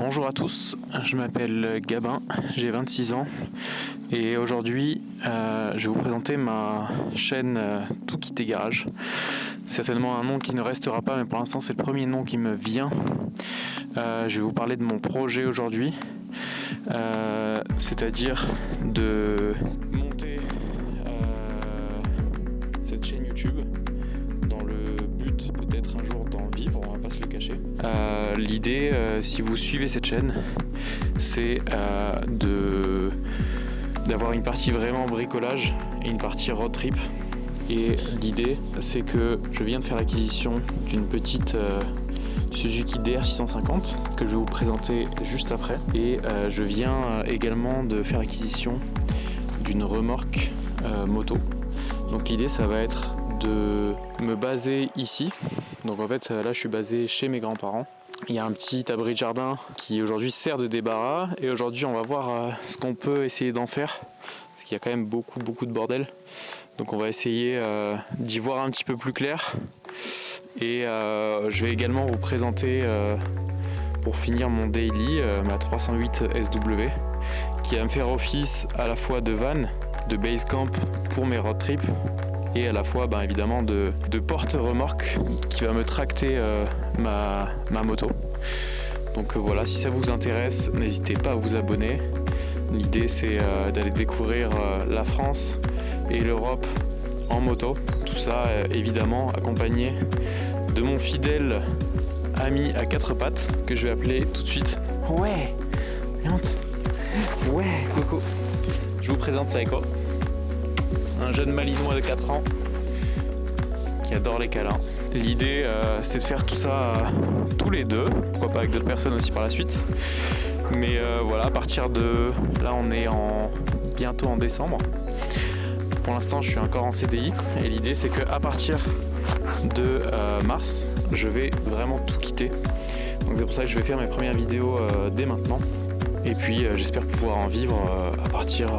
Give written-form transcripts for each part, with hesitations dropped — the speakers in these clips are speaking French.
Bonjour à tous, je m'appelle Gabin, j'ai 26 ans et aujourd'hui je vais vous présenter ma chaîne Tout Quitter Garage. Certainement un nom qui ne restera pas, mais pour l'instant c'est le premier nom qui me vient. Je vais vous parler de mon projet aujourd'hui, c'est-à-dire de monter cette chaîne YouTube dans le but peut-être un jour d'en vivre, on va pas se le cacher. L'idée, si vous suivez cette chaîne, c'est d'avoir une partie vraiment bricolage et une partie road trip. Et l'idée, c'est que je viens de faire l'acquisition d'une petite Suzuki DR650 que je vais vous présenter juste après. Et je viens également de faire l'acquisition d'une remorque moto. Donc l'idée, ça va être de me baser ici. Donc en fait, là, je suis basé chez mes grands-parents. Il y a un petit abri de jardin qui aujourd'hui sert de débarras. Et aujourd'hui, on va voir ce qu'on peut essayer d'en faire. Parce qu'il y a quand même beaucoup de bordel. Donc on va essayer d'y voir un petit peu plus clair. Et je vais également vous présenter, pour finir mon daily, ma 308 SW, qui va me faire office à la fois de van, de base camp pour mes road trips, et à la fois évidemment de porte-remorque qui va me tracter ma moto. Donc voilà, si ça vous intéresse, n'hésitez pas à vous abonner. L'idée c'est d'aller découvrir la France et l'Europe en moto. Tout ça évidemment accompagné de mon fidèle ami à quatre pattes que je vais appeler tout de suite. Ouais, Coco. Je vous présente Saeko, un jeune malinois de 4 ans qui adore les câlins. L'idée c'est de faire tout ça tous les deux, pourquoi pas avec d'autres personnes aussi par la suite. Mais voilà, à partir de là on est bientôt en décembre. Pour l'instant je suis encore en CDI et l'idée c'est qu'à partir de mars je vais vraiment tout quitter. Donc c'est pour ça que je vais faire mes premières vidéos dès maintenant. Et puis j'espère pouvoir en vivre à partir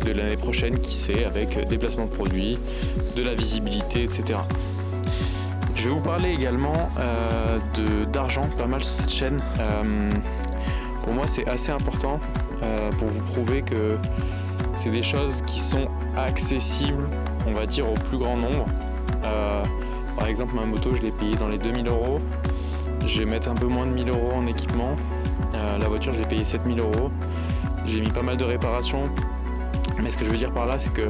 de l'année prochaine, qui sait, avec des placements de produits, de la visibilité, etc. Je vais vous parler également d'argent, pas mal sur cette chaîne. Pour moi c'est assez important pour vous prouver que c'est des choses qui sont accessibles, on va dire, au plus grand nombre. Par exemple, ma moto, je l'ai payée dans les 2000 €. Je vais mettre un peu moins de 1000 € en équipement. La voiture, je l'ai payée 7000 €. J'ai mis pas mal de réparations. Mais ce que je veux dire par là, c'est que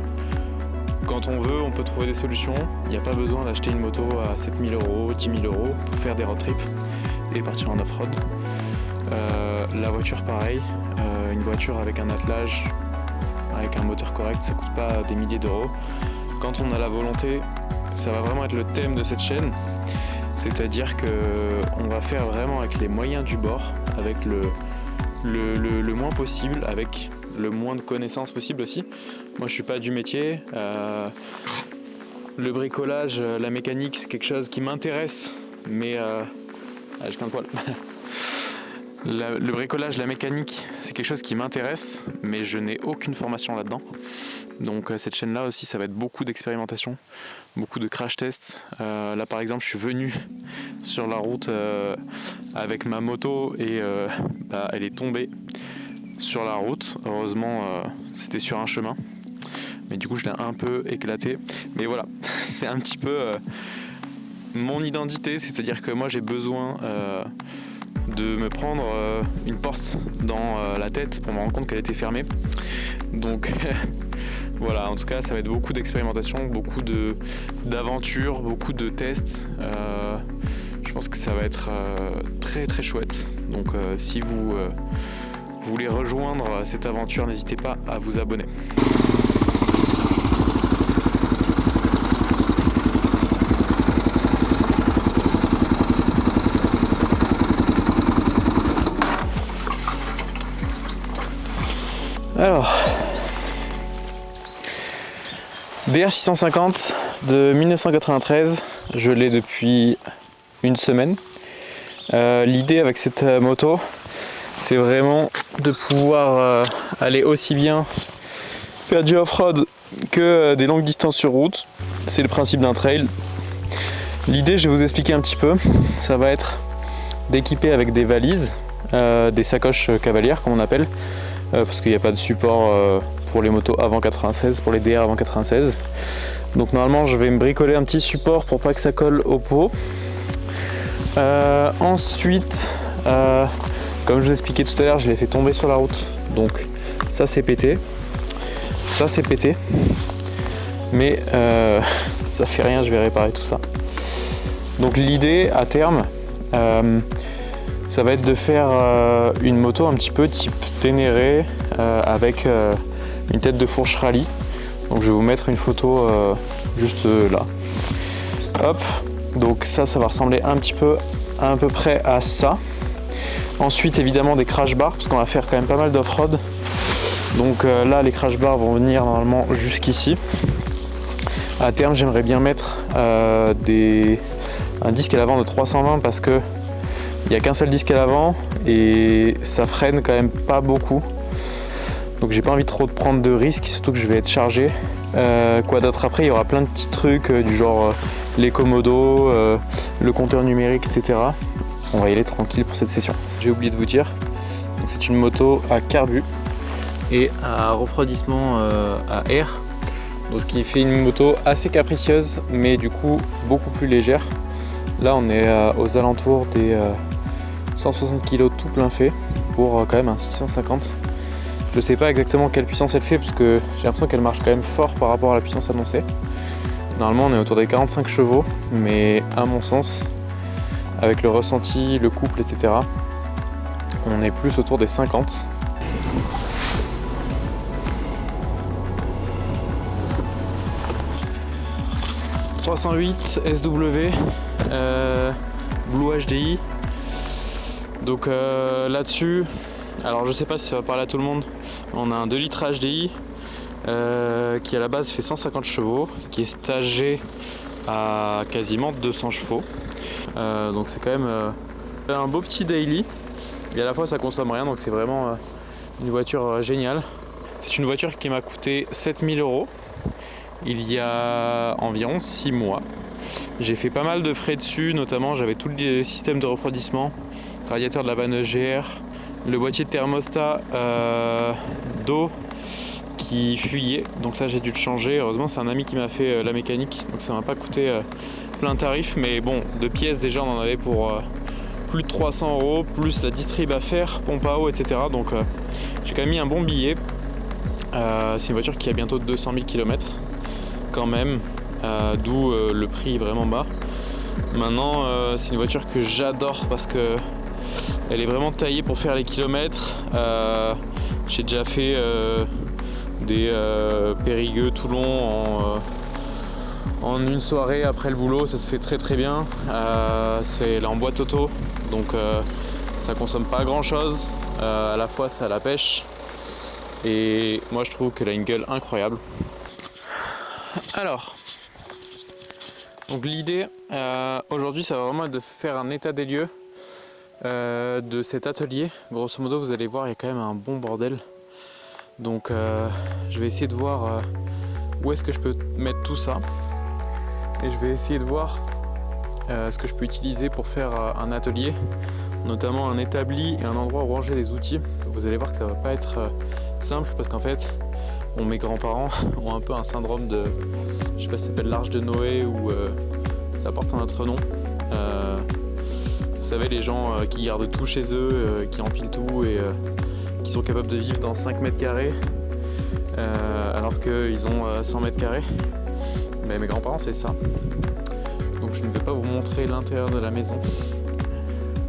quand on veut, on peut trouver des solutions. Il n'y a pas besoin d'acheter une moto à 7000 €, 10 000 € pour faire des road trips et partir en off-road. La voiture, pareil. Une voiture avec un attelage, avec un moteur correct, ça coûte pas des milliers d'euros. Quand on a la volonté, ça va vraiment être le thème de cette chaîne. C'est-à-dire qu'on va faire vraiment avec les moyens du bord, avec le moins possible, avec le moins de connaissances possible aussi. Moi je suis pas du métier. Le bricolage, la mécanique, c'est quelque chose qui m'intéresse, mais je prends le poil. Le bricolage, la mécanique, c'est quelque chose qui m'intéresse, mais je n'ai aucune formation là-dedans. Donc cette chaîne-là aussi, ça va être beaucoup d'expérimentation, beaucoup de crash tests. Là par exemple, je suis venu sur la route avec ma moto et elle est tombée sur la route. Heureusement, c'était sur un chemin. Mais du coup, je l'ai un peu éclaté. Mais voilà, c'est un petit peu mon identité, c'est-à-dire que moi j'ai besoin de me prendre une porte dans la tête pour me rendre compte qu'elle était fermée. Donc voilà, en tout cas ça va être beaucoup d'expérimentation, beaucoup d'aventures, beaucoup de tests. Je pense que ça va être très chouette. Donc si vous voulez rejoindre cette aventure, n'hésitez pas à vous abonner. Alors, DR650 de 1993, je l'ai depuis une semaine. L'idée avec cette moto, c'est vraiment de pouvoir aller aussi bien faire du off-road que des longues distances sur route. C'est le principe d'un trail. L'idée, je vais vous expliquer un petit peu, ça va être d'équiper avec des valises des sacoches cavalières comme on appelle, parce qu'il n'y a pas de support pour les motos avant 96, pour les DR avant 96. Donc normalement je vais me bricoler un petit support pour pas que ça colle au pot. Ensuite, comme je vous expliquais tout à l'heure, je l'ai fait tomber sur la route. Donc ça c'est pété, ça c'est pété, mais ça fait rien, je vais réparer tout ça. Donc l'idée à terme, ça va être de faire une moto un petit peu type Ténéré avec une tête de fourche rallye. Donc je vais vous mettre une photo juste là. Hop, donc ça va ressembler un petit peu à peu près à ça. Ensuite évidemment des crash bars parce qu'on va faire quand même pas mal d'off-road. Donc là les crash bars vont venir normalement jusqu'ici. À terme j'aimerais bien mettre un disque à l'avant de 320 parce que il n'y a qu'un seul disque à l'avant et ça freine quand même pas beaucoup. Donc j'ai pas envie trop de prendre de risques, surtout que je vais être chargé. Quoi d'autre après, il y aura plein de petits trucs du genre les commodos, le compteur numérique, etc. On va y aller tranquille pour cette session. J'ai oublié de vous dire, c'est une moto à carbu et à refroidissement à air. Donc ce qui fait une moto assez capricieuse mais du coup beaucoup plus légère. Là on est aux alentours des 160 kg tout plein fait pour quand même un 650. Je sais pas exactement quelle puissance elle fait parce que j'ai l'impression qu'elle marche quand même fort par rapport à la puissance annoncée. Normalement on est autour des 45 chevaux mais à mon sens avec le ressenti, le couple, etc. on est plus autour des 50. « 308 SW Blue HDI ». Donc là-dessus, alors je sais pas si ça va parler à tout le monde, on a un 2 litres HDI qui à la base fait 150 chevaux, qui est stagé à quasiment 200 chevaux. Donc c'est quand même un beau petit daily et à la fois ça consomme rien, donc c'est vraiment une voiture géniale. C'est une voiture qui m'a coûté 7000 € il y a environ 6 mois. J'ai fait pas mal de frais dessus, notamment j'avais tout le système de refroidissement, radiateur de la vanne GR, le boîtier de thermostat d'eau qui fuyait, donc ça j'ai dû le changer. Heureusement c'est un ami qui m'a fait la mécanique, donc ça m'a pas coûté plein tarif, mais bon, de pièces déjà on en avait pour plus de 300 €, plus la distrib à faire, pompe à eau, etc. Donc j'ai quand même mis un bon billet. C'est une voiture qui a bientôt 200 000 km quand même, d'où le prix vraiment bas. Maintenant c'est une voiture que j'adore parce que elle est vraiment taillée pour faire les kilomètres. J'ai déjà fait des Périgueux, Toulon en une soirée après le boulot, ça se fait très très bien. C'est là en boîte auto, donc ça consomme pas grand chose, à la fois ça la pêche et moi je trouve qu'elle a une gueule incroyable. Alors, donc l'idée aujourd'hui ça va vraiment être de faire un état des lieux de cet atelier. Grosso modo vous allez voir il y a quand même un bon bordel, donc je vais essayer de voir où est-ce que je peux mettre tout ça et je vais essayer de voir ce que je peux utiliser pour faire un atelier, notamment un établi et un endroit où ranger des outils. Vous allez voir que ça va pas être simple parce qu'en fait mes grands-parents ont un peu un syndrome de, je sais pas si ça s'appelle l'Arche de Noé ou ça porte un autre nom. Vous savez, les gens qui gardent tout chez eux, qui empilent tout et qui sont capables de vivre dans 5 mètres carrés alors qu'ils ont 100 mètres carrés. Mais mes grands-parents c'est ça. Donc je ne vais pas vous montrer l'intérieur de la maison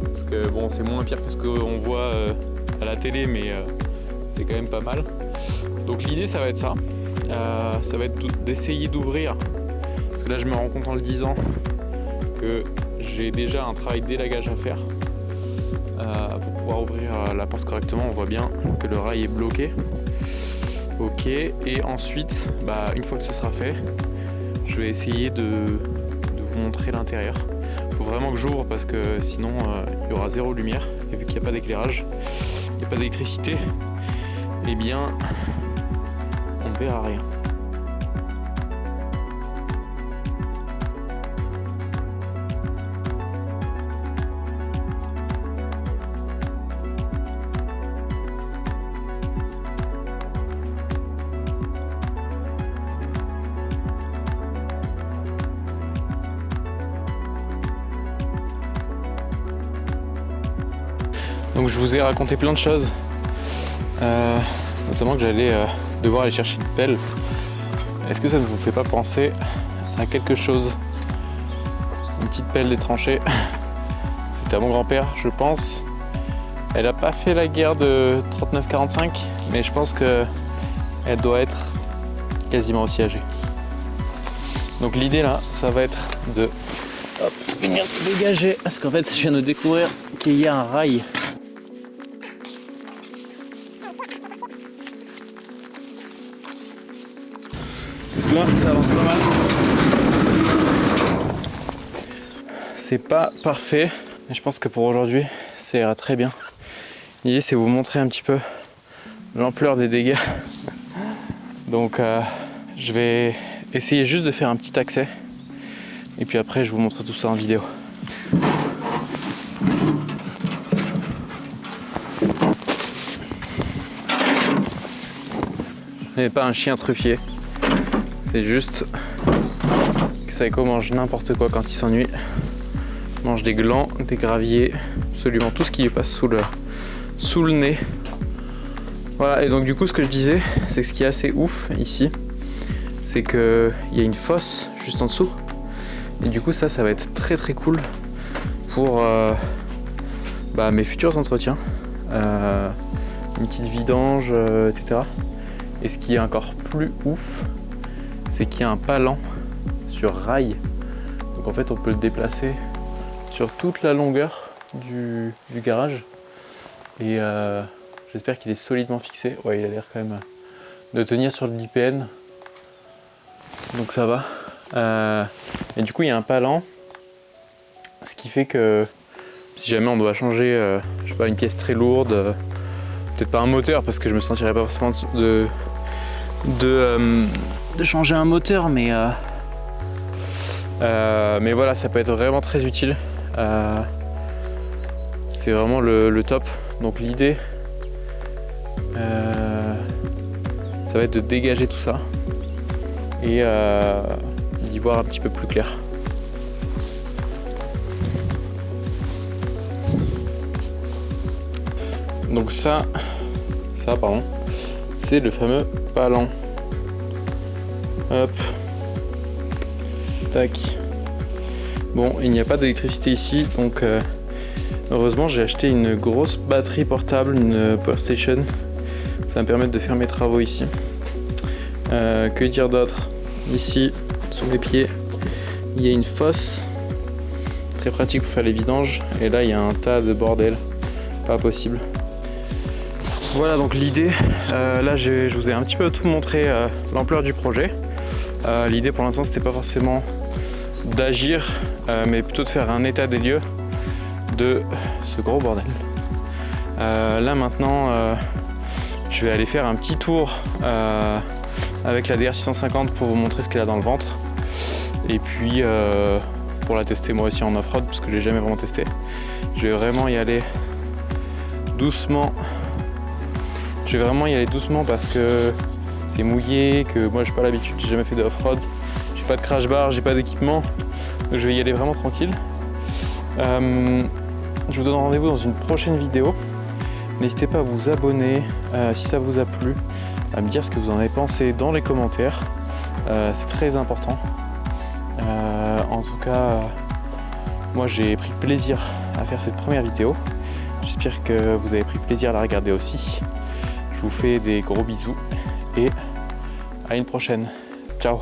parce que bon, c'est moins pire que ce qu'on voit à la télé, mais c'est quand même pas mal. Donc l'idée ça va être ça, ça va être d'essayer d'ouvrir, parce que là je me rends compte en le disant que j'ai déjà un travail d'élagage à faire pour pouvoir ouvrir la porte correctement. On voit bien que le rail est bloqué. Ok, et ensuite une fois que ce sera fait, je vais essayer de vous montrer l'intérieur. Il faut vraiment que j'ouvre parce que sinon il y aura zéro lumière, et vu qu'il n'y a pas d'éclairage, il n'y a pas d'électricité, eh bien on ne verra rien. Donc je vous ai raconté plein de choses, notamment que j'allais devoir aller chercher une pelle. Est-ce que ça ne vous fait pas penser à quelque chose? Une petite pelle des tranchées. C'était à mon grand-père, je pense. Elle n'a pas fait la guerre de 39-45, mais je pense qu'elle doit être quasiment aussi âgée. Donc l'idée là, ça va être de venir dégager, parce qu'en fait je viens de découvrir qu'il y a un rail. Donc là, ça avance pas mal. C'est pas parfait, mais je pense que pour aujourd'hui, ça ira très bien. L'idée, c'est vous montrer un petit peu l'ampleur des dégâts. Donc, je vais essayer juste de faire un petit accès. Et puis après, je vous montre tout ça en vidéo. Je n'ai pas un chien truffier. C'est juste que Saeko mange n'importe quoi quand il s'ennuie. Il mange des glands, des graviers, absolument tout ce qui lui passe sous le nez. Voilà, et donc du coup ce que je disais, c'est que ce qui est assez ouf ici, c'est qu'il y a une fosse juste en dessous. Et du coup ça va être très très cool pour mes futurs entretiens. Une petite vidange, etc. Et ce qui est encore plus ouf, c'est qu'il y a un palan sur rail. Donc en fait on peut le déplacer sur toute la longueur du garage. Et j'espère qu'il est solidement fixé. Ouais, il a l'air quand même de tenir sur l'IPN. Donc ça va. Et du coup il y a un palan. Ce qui fait que si jamais on doit changer je sais pas, une pièce très lourde, peut-être pas un moteur parce que je me sentirais pas forcément de changer un moteur, mais voilà, ça peut être vraiment très utile. C'est vraiment le top. Donc l'idée, ça va être de dégager tout ça et d'y voir un petit peu plus clair. Donc ça pardon, c'est le fameux palan. Hop. Tac. Bon, il n'y a pas d'électricité ici, donc heureusement j'ai acheté une grosse batterie portable, une Power Station. Ça va me permettre de faire mes travaux ici. Que dire d'autre? Ici, sous mes pieds, il y a une fosse. Très pratique pour faire les vidanges. Et là, il y a un tas de bordel. Pas possible. Voilà donc l'idée, là je vous ai un petit peu tout montré l'ampleur du projet. L'idée pour l'instant c'était pas forcément d'agir, mais plutôt de faire un état des lieux de ce gros bordel. Là maintenant je vais aller faire un petit tour avec la DR650 pour vous montrer ce qu'elle a dans le ventre. Et puis pour la tester moi aussi en off-road parce que je l'ai jamais vraiment testé. Je vais vraiment y aller doucement. Je vais vraiment y aller doucement parce que c'est mouillé, que moi j'ai pas l'habitude, j'ai jamais fait de off-road, j'ai pas de crash bar, j'ai pas d'équipement, donc je vais y aller vraiment tranquille. Je vous donne rendez-vous dans une prochaine vidéo. N'hésitez pas à vous abonner si ça vous a plu, à me dire ce que vous en avez pensé dans les commentaires, c'est très important. En tout cas, moi j'ai pris plaisir à faire cette première vidéo, j'espère que vous avez pris plaisir à la regarder aussi. Je vous fais des gros bisous et à une prochaine. Ciao.